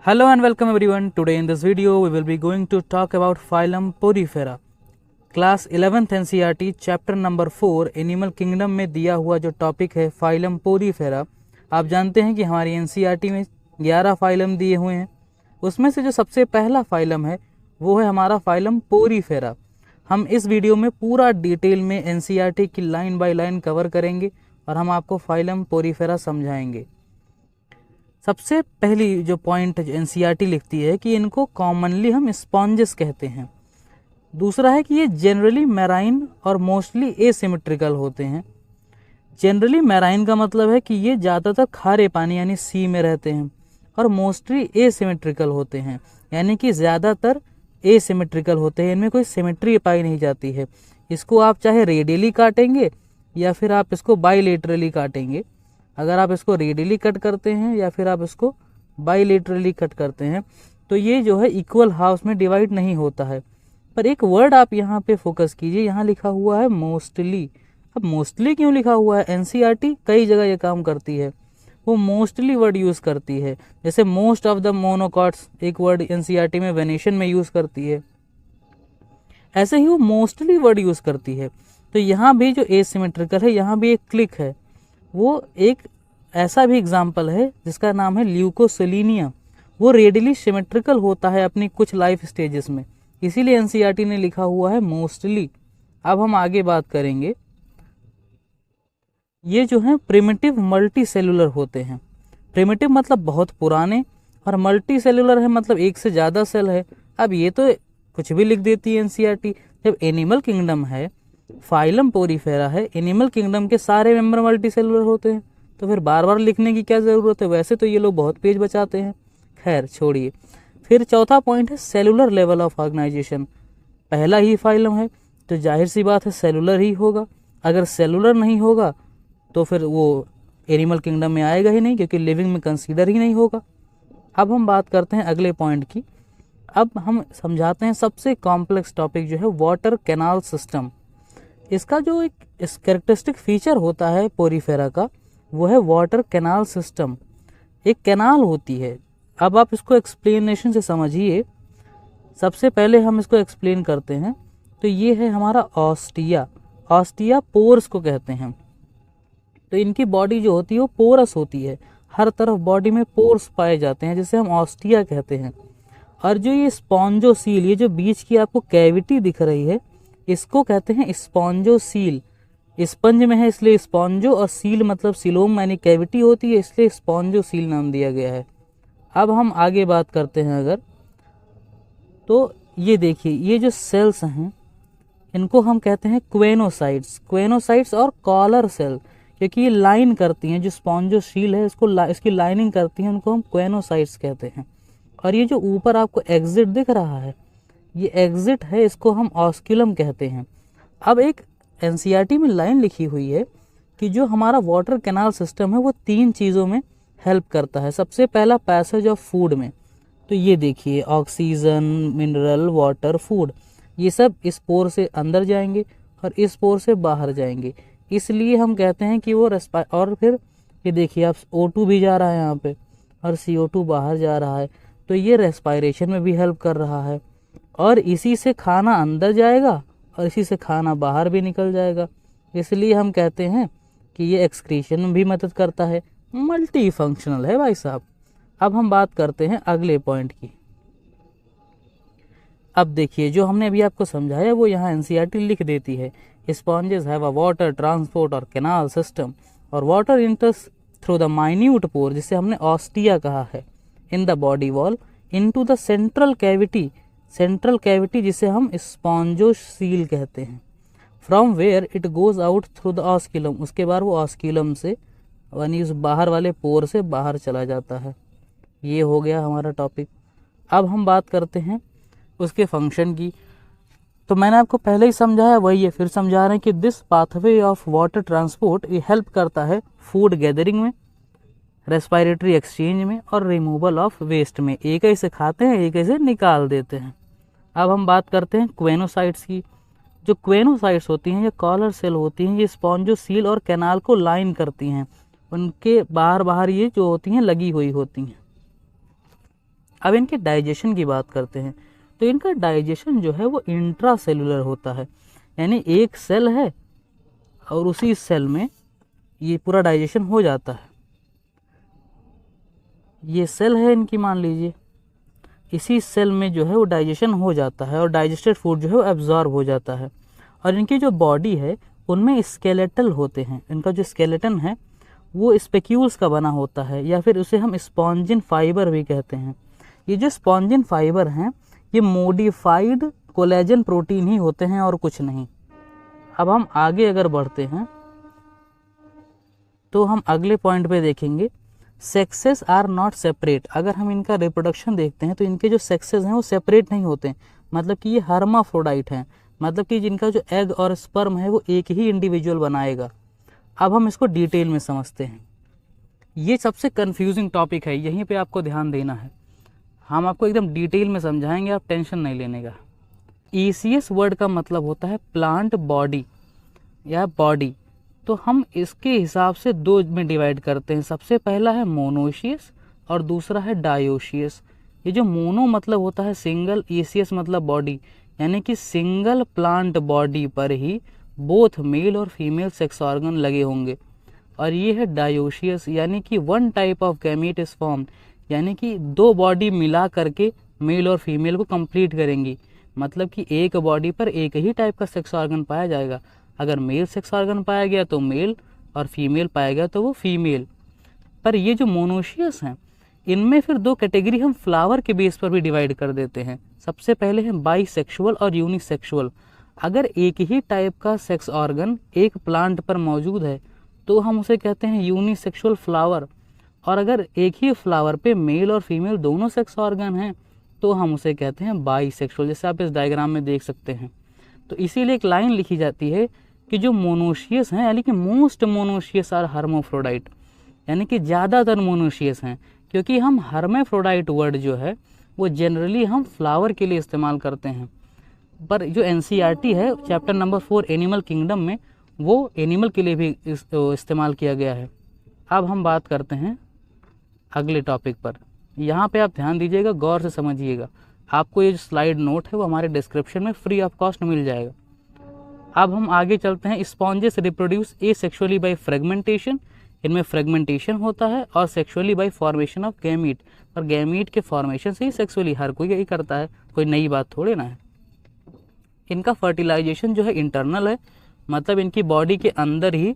Hello and welcome everyone. Today in this video we will be going to talk about phylum Porifera. Class 11th NCERT chapter number 4 animal kingdom में दिया हुआ जो topic है phylum Porifera. आप जानते हैं कि हमारी NCERT में 11 फाइलम दिए हुए हैं। उसमें से जो सबसे पहला फाइलम है वो है हमारा फाइलम पोरीफेरा। हम इस वीडियो में पूरा डिटेल में NCERT की लाइन बाय लाइन कवर करेंगे और हम आपको फाइलम पोरीफेरा समझाएंगे। सबसे पहली जो पॉइंट NCERT लिखती है कि इनको कॉमनली हम स्पॉन्जेस कहते हैं। दूसरा है कि ये जनरली मैराइन और मोस्टली एसिमेट्रिकल होते हैं। जनरली मैराइन का मतलब है कि ये ज़्यादातर खारे पानी यानी सी में रहते हैं और मोस्टली एसिमेट्रिकल होते हैं यानी कि ज़्यादातर एसिमेट्रिकल होते हैं, इनमें कोई सिमेट्री पाई नहीं जाती है। इसको आप चाहे रेडियली काटेंगे या फिर आप इसको बाइलेटरली काटेंगे। अगर आप इसको रेडियली कट करते हैं या फिर आप इसको बाइलेटरली कट करते हैं तो ये जो है इक्वल हाफ्स में डिवाइड नहीं होता है। पर एक वर्ड आप यहाँ पे फोकस कीजिए, यहाँ लिखा हुआ है मोस्टली। अब मोस्टली क्यों लिखा हुआ है? NCERT कई जगह ये काम करती है, वो मोस्टली वर्ड यूज़ करती है। जैसे मोस्ट ऑफ द मोनोकॉट्स एक वर्ड NCERT में वेनेशन में यूज़ करती है, ऐसे ही वो मोस्टली वर्ड यूज़ करती है। तो यहाँ भी जो एसिमेट्रिकल है यहाँ भी एक क्लिक है, वो एक ऐसा भी एग्जाम्पल है जिसका नाम है ल्यूकोसेलिनिया। वो रेडियली सिमेट्रिकल होता है अपनी कुछ लाइफ स्टेजेस में, इसीलिए NCERT ने लिखा हुआ है मोस्टली। अब हम आगे बात करेंगे। ये जो है प्रिमिटिव मल्टी सेलुलर होते हैं। प्रिमिटिव मतलब बहुत पुराने और मल्टी सेलुलर है मतलब एक से ज़्यादा सेल है। अब ये तो कुछ भी लिख देती है NCERT। जब एनिमल किंगडम है, फाइलम पोरीफेरा है, एनिमल किंगडम के सारे मेंबर मल्टी सेलुलर होते हैं, तो फिर बार बार लिखने की क्या ज़रूरत है? वैसे तो ये लोग बहुत पेज बचाते हैं। खैर छोड़िए। फिर चौथा पॉइंट है सेलुलर लेवल ऑफ ऑर्गेनाइजेशन। पहला ही फाइलम है तो जाहिर सी बात है सेलुलर ही होगा। अगर सेलुलर नहीं होगा तो फिर वो एनिमल किंगडम में आएगा ही नहीं, क्योंकि लिविंग में कंसीडर ही नहीं होगा। अब हम बात करते हैं अगले पॉइंट की। अब हम समझाते हैं सबसे कॉम्प्लेक्स टॉपिक जो है वाटर कैनाल सिस्टम। इसका जो एक कैरेक्टरिस्टिक फीचर होता है पोरीफेरा का वो है वाटर कैनाल सिस्टम। एक कैनाल होती है। अब आप इसको एक्सप्लेनेशन से समझिए। सबसे पहले हम इसको एक्सप्लेन करते हैं। तो ये है हमारा ऑस्टिया। ऑस्टिया पोर्स को कहते हैं। तो इनकी बॉडी जो होती है वो पोरस होती है, हर तरफ बॉडी में पोर्स पाए जाते हैं जिसे हम ऑस्टिया कहते हैं। और जो ये स्पॉन्जोसील, ये जो बीच की आपको कैविटी दिख रही है, इसको कहते हैं स्पॉन्जोसील। स्पंज में है इसलिए स्पॉन्जो, और सील मतलब सिलोम यानी कैविटी होती है, इसलिए स्पॉन्जोसील नाम दिया गया है। अब हम आगे बात करते हैं अगर, तो ये देखिए ये जो सेल्स हैं इनको हम कहते हैं क्वेनोसाइट्स। क्वेनोसाइट्स और कॉलर सेल, क्योंकि ये लाइन करती हैं, जो स्पॉन्जोसील है इसको इसकी लाइनिंग करती हैं, उनको हम क्वेनोसाइट्स कहते हैं। और ये जो ऊपर आपको एग्जिट दिख रहा है ये एग्जिट है, इसको हम ऑस्क्यूलम कहते हैं। अब एक NCERT में लाइन लिखी हुई है कि जो हमारा वाटर कैनाल सिस्टम है वो 3 चीज़ों में हेल्प करता है। सबसे पहला पैसेज ऑफ फूड में। तो ये देखिए ऑक्सीजन, मिनरल, वाटर, फूड, ये सब इस पोर से अंदर जाएंगे और इस पोर से बाहर जाएंगे, इसलिए हम कहते हैं कि वो और फिर ये देखिए आप O2 भी जा रहा है यहाँ पे और CO2 बाहर जा रहा है, तो ये रेस्पायरेशन में भी हेल्प कर रहा है। और इसी से खाना अंदर जाएगा और इसी से खाना बाहर भी निकल जाएगा, इसलिए हम कहते हैं कि ये एक्सक्रीशन में भी मदद करता है। मल्टी फंक्शनल है भाई साहब। अब हम बात करते हैं अगले पॉइंट की। अब देखिए जो हमने अभी आपको समझाया वो यहाँ NCERT लिख देती है। Sponges have a water transport और कैनाल सिस्टम, और water enters through the minute pore, जिसे हमने ऑस्टिया कहा है, in the body wall into the central cavity. Central cavity जिसे हम स्पॉन्जोसील कहते हैं। From where it goes out through the osculum, उसके बाद वो ऑस्क्यूलम से यानी उस बाहर वाले पोर से बाहर चला जाता है। ये हो गया हमारा टॉपिक। अब हम बात करते हैं उसके फंक्शन की। तो मैंने आपको पहले ही समझाया, वही है फिर समझा रहे हैं कि this pathway of water transport ये हेल्प करता है फूड गैदरिंग में, रेस्पायरेटरी एक्सचेंज में और रिमूवल ऑफ वेस्ट में। एक ऐसे खाते हैं एक ऐसे निकाल देते हैं। अब हम बात करते हैं क्वेनोसाइट्स की। जो क्वेनोसाइट्स होती हैं ये कॉलर सेल होती हैं, ये स्पॉन्जोसील और कैनाल को लाइन करती हैं, उनके बाहर बाहर ये जो होती हैं लगी हुई होती हैं। अब इनके डाइजेशन की बात करते हैं। तो इनका डाइजेशन जो है वो इंट्रा सेलुलर होता है, यानी एक सेल है और उसी सेल में ये पूरा डाइजेशन हो जाता है। ये सेल है इनकी, मान लीजिए, इसी सेल में जो है वो डाइजेशन हो जाता है और डाइजेस्टेड फूड जो है वो एब्जॉर्ब हो जाता है। और इनकी जो बॉडी है उनमें स्केलेटल होते हैं, इनका जो स्केलेटन है वो स्पेक्यूल्स का बना होता है, या फिर उसे हम स्पॉन्जिन फाइबर भी कहते हैं। ये जो स्पॉन्जिन फाइबर हैं ये मोडिफाइड कोलेजन प्रोटीन ही होते हैं और कुछ नहीं। अब हम आगे अगर बढ़ते हैं तो हम अगले पॉइंट पे देखेंगे, सेक्सेस आर नॉट सेपरेट। अगर हम इनका रिप्रोडक्शन देखते हैं तो इनके जो सेक्सेस हैं वो सेपरेट नहीं होते, मतलब कि ये हर्माफ्रोडाइट हैं, मतलब कि जिनका जो एग और स्पर्म है वो एक ही इंडिविजुअल बनाएगा। अब हम इसको डिटेल में समझते हैं। ये सबसे कंफ्यूजिंग टॉपिक है, यहीं पे आपको ध्यान देना है। हम आपको एकदम डिटेल में समझाएंगे, आप टेंशन नहीं लेने का। ECS वर्ड का मतलब होता है प्लांट बॉडी या बॉडी। तो हम इसके हिसाब से दो में डिवाइड करते हैं। सबसे पहला है मोनोशियस और दूसरा है डायोशियस। ये जो मोनो मतलब होता है सिंगल, ECS मतलब बॉडी, यानी कि सिंगल प्लांट बॉडी पर ही बोथ मेल और फीमेल सेक्स ऑर्गन लगे होंगे। और ये है डायोशियस, यानी कि one type of gamete is form, यानी कि दो बॉडी मिला करके मेल और फीमेल को कंप्लीट करेंगी। मतलब कि एक बॉडी पर एक ही टाइप का सेक्स ऑर्गन पाया जाएगा। अगर मेल सेक्स ऑर्गन पाया गया तो मेल और फीमेल पाया गया तो वो फीमेल। पर ये जो मोनोशियस हैं इनमें फिर दो कैटेगरी हम फ्लावर के बेस पर भी डिवाइड कर देते हैं। सबसे पहले है बाइसेक्सुअल और यूनिसेक्सुअल। अगर एक ही टाइप का सेक्स ऑर्गन एक प्लांट पर मौजूद है तो हम उसे कहते हैं यूनिसेक्सुअल फ्लावर। और अगर एक ही फ्लावर पे मेल और फीमेल दोनों सेक्स ऑर्गन हैं तो हम उसे कहते हैं बाइसेक्सुअल, जैसे आप इस डायग्राम में देख सकते हैं। तो इसीलिए एक लाइन लिखी जाती है कि जो मोनोशियस हैं, यानी कि मोस्ट मोनोशियस आर हर्माफ्रोडाइट, यानी कि ज़्यादातर मोनोशियस हैं। क्योंकि हम हर्माफ्रोडाइट वर्ड जो है वो जनरली हम फ्लावर के लिए इस्तेमाल करते हैं, पर जो NCERT है चैप्टर नंबर 4 एनिमल किंगडम में वो एनिमल के लिए भी इस्तेमाल किया गया है। अब हम बात करते हैं अगले टॉपिक पर। यहाँ पे आप ध्यान दीजिएगा, गौर से समझिएगा। आपको ये जो स्लाइड नोट है वो हमारे डिस्क्रिप्शन में फ्री ऑफ कॉस्ट मिल जाएगा। अब हम आगे चलते हैं। Sponges reproduce asexually by fragmentation, इनमें फ्रेगमेंटेशन होता है, और sexually bye formation of gamete, और गैमीट के फॉर्मेशन से ही सेक्सुअली हर कोई यही करता है, कोई नई बात थोड़े ना है। इनका फर्टिलाइजेशन जो है इंटरनल है, मतलब इनकी बॉडी के अंदर ही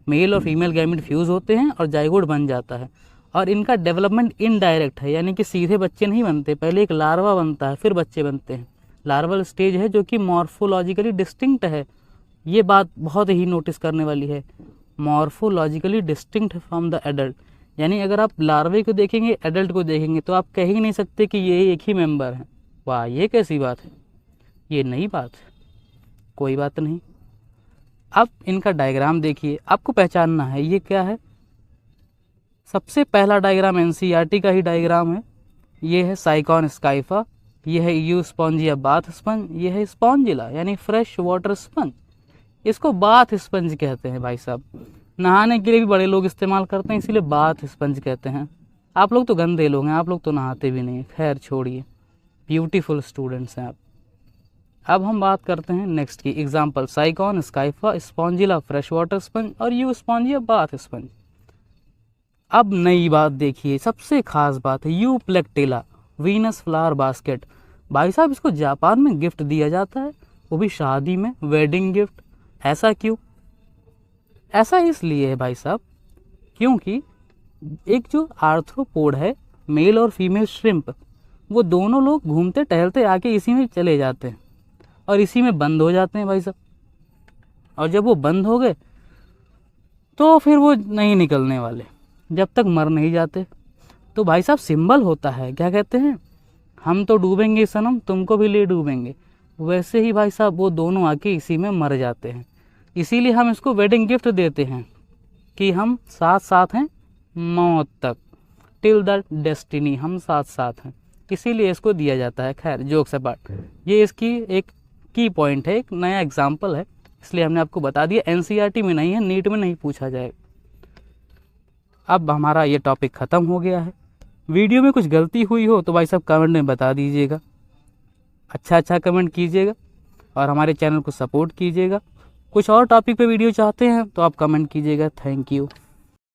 मेल और फीमेल गैमीट फ्यूज होते हैं और जाइगोट बन जाता है। और इनका डेवलपमेंट इनडायरेक्ट है, यानी कि सीधे बच्चे नहीं बनते, पहले एक लार्वा बनता है फिर बच्चे बनते हैं। लार्वल स्टेज है जो कि मॉर्फोलॉजिकली डिस्टिंक्ट है। ये बात बहुत ही नोटिस करने वाली है, morphologically distinct from the adult. यानी अगर आप लार्वे को देखेंगे, एडल्ट को देखेंगे, तो आप कह ही नहीं सकते कि ये एक ही मेंबर हैं। वाह, ये कैसी बात है, ये नई बात है। कोई बात नहीं। अब इनका डायग्राम देखिए, आपको पहचानना है ये क्या है। सबसे पहला डायग्राम NCERT का ही डायग्राम है। ये है साइकॉन स्काइफा, ये है यूस्पॉन्जिया बाथ स्पंज, ये है स्पॉन्जिला यानी फ्रेश वाटर स्पंज। इसको बाथ स्पंज कहते हैं भाई साहब। नहाने के लिए भी बड़े लोग इस्तेमाल करते हैं, इसीलिए बाथ स्पंज कहते हैं। आप लोग तो गंदे लोग हैं, आप लोग तो नहाते भी नहीं। खैर छोड़िए, ब्यूटीफुल स्टूडेंट्स हैं आप। अब हम बात करते हैं नेक्स्ट की। Example, Sycon Scypha, Spongilla fresh water sponge और यूस्पॉन्जिया बाथ स्पंज। अब नई बात देखिए, सबसे खास बात है यूप्लेक्टिला वीनस फ्लावर बास्केट। भाई साहब इसको जापान में गिफ्ट दिया जाता है, वो भी शादी में, वेडिंग गिफ्ट। ऐसा क्यों? ऐसा इसलिए है भाई साहब क्योंकि एक जो आर्थ्रोपोड है, मेल और फीमेल श्रिम्प, वो दोनों लोग घूमते टहलते आके इसी में चले जाते हैं और इसी में बंद हो जाते हैं भाई साहब। और जब वो बंद हो गए तो फिर वो नहीं निकलने वाले जब तक मर नहीं जाते। तो भाई साहब सिंबल होता है, क्या कहते हैं, हम तो डूबेंगे सनम, तुमको भी ले डूबेंगे। वैसे ही भाई साहब वो दोनों आके इसी में मर जाते हैं। इसीलिए हम इसको वेडिंग गिफ्ट देते हैं कि हम साथ साथ हैं मौत तक, टिल द डेस्टिनी, हम साथ साथ हैं, इसीलिए इसको दिया जाता है। खैर जोक्स अपार्ट, ये इसकी एक की पॉइंट है, एक नया एग्जाम्पल है, इसलिए हमने आपको बता दिया। NCERT में नहीं है, नीट में नहीं पूछा जाएगा। अब हमारा ये टॉपिक ख़त्म हो गया है। वीडियो में कुछ गलती हुई हो तो भाई साहब कमेंट में बता दीजिएगा। अच्छा कमेंट कीजिएगा और हमारे चैनल को सपोर्ट कीजिएगा। कुछ और टॉपिक पे वीडियो चाहते हैं तो आप कमेंट कीजिएगा। Thank you.